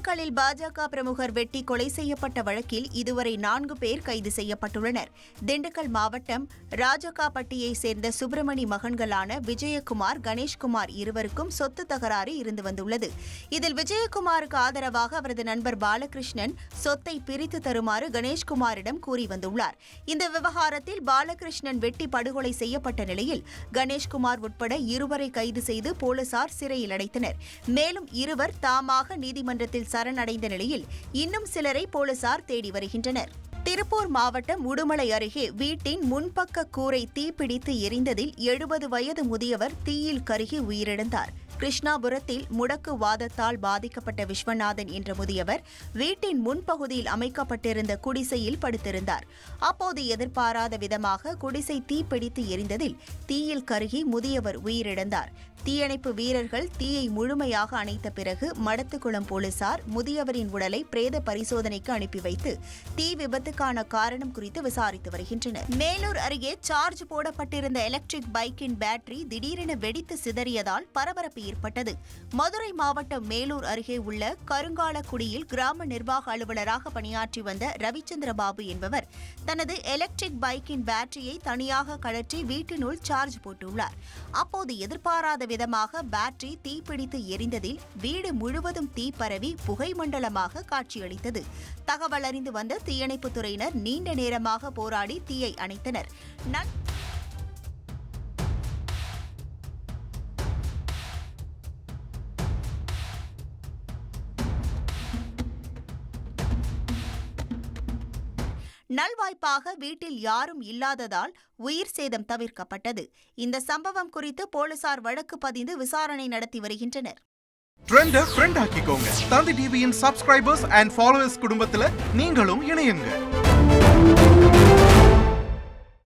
திண்டுக்கல்லில் பாஜக பிரமுகர் வெட்டி கொலை செய்யப்பட்ட வழக்கில் இதுவரை 4 பேர் கைது செய்யப்பட்டுள்ளனர். திண்டுக்கல் மாவட்டம் ராஜகாப்பட்டியைச் சேர்ந்த சுப்பிரமணி மகன்களான விஜயகுமார், கணேஷ்குமார் இருவருக்கும் சொத்து தகராறு இருந்து வந்துள்ளது. இதில் விஜயகுமாருக்கு ஆதரவாக அவரது நண்பர் பாலகிருஷ்ணன் சொத்தை பிரித்து தருமாறு கணேஷ்குமாரிடம் கூறி வந்துள்ளார். இந்த விவகாரத்தில் பாலகிருஷ்ணன் வெட்டி படுகொலை செய்யப்பட்ட நிலையில் கணேஷ்குமார் உட்பட இருவரை கைது செய்து போலீசார் சிறையில் அடைத்தனர். மேலும் இருவர் தாமாக நீதிமன்றத்தில் சரணடைந்த நிலையில் இன்னும் சிலரை போலீசார் தேடி வருகின்றனர். திருப்பூர் மாவட்டம் உடுமலை அருகே வீட்டின் முன்பக்க கூரை தீப்பிடித்து எரிந்ததில் 70 வயது முதியவர் தீயில் கருகி உயிரிழந்தார். கிருஷ்ணாபுரத்தில் முடக்கு வாதத்தால் பாதிக்கப்பட்ட விஸ்வநாதன் என்ற முதியவர் வீட்டின் முன்பகுதியில் அமைக்கப்பட்டிருந்த குடிசையில் படுத்திருந்தார். அப்போது எதிர்பாராத விதமாக குடிசை தீப்பிடித்து எரிந்ததில் தீயில் கருகி முதியவர் உயிரிழந்தார். தீயணைப்பு வீரர்கள் தீயை முழுமையாக அணைத்த பிறகு மடத்துக்குளம் போலீசார் முதியவரின் உடலை பிரேத பரிசோதனைக்கு அனுப்பி வைத்து தீ விபத்துக்கான காரணம் குறித்து விசாரித்து வருகின்றனர். மேலூர் அருகே சார்ஜ் போடப்பட்டிருந்த எலக்ட்ரிக் பைக்கின் பேட்டரி திடீரென வெடித்து சிதறியதால் பரபரப்பு ஏற்பட்டது. மதுரை மாவட்டம் மேலூர் அருகே உள்ள கருங்காலக்குடியில் கிராம நிர்வாக அலுவலராக பணியாற்றி வந்த ரவிச்சந்திரபாபு என்பவர் தனது எலக்ட்ரிக் பைக்கின் பேட்டரியை தனியாக கழற்றி வீட்டினுள் சார்ஜ் போட்டுள்ளார். அப்போது எதிர்பாராத விதமாக பேட்டரி தீப்பிடித்து எரிந்ததில் வீடு முழுவதும் தீ பரவி புகை மண்டலமாக காட்சியளித்தது. தகவல் அறிந்து வந்த தீயணைப்புத் துறையினர் நீண்ட நேரமாக போராடி தீயை அணைத்தனர். நல்வாய்ப்பாக வீட்டில் யாரும் இல்லாததால் உயிர் சேதம் தவிர்க்கப்பட்டது. இந்த சம்பவம் குறித்து போலீசார் வழக்கு பதிந்து விசாரணை நடத்தி வருகின்றனர். ட்ரெண்டை ஃப்ரெண்ட் ஆக்கிக்கோங்க. தந்தி டிவியின் சப்ஸ்கிரைபர்ஸ் அண்ட் ஃபாலோவர்ஸ் குடும்பத்துல நீங்களும் இணையுங்க.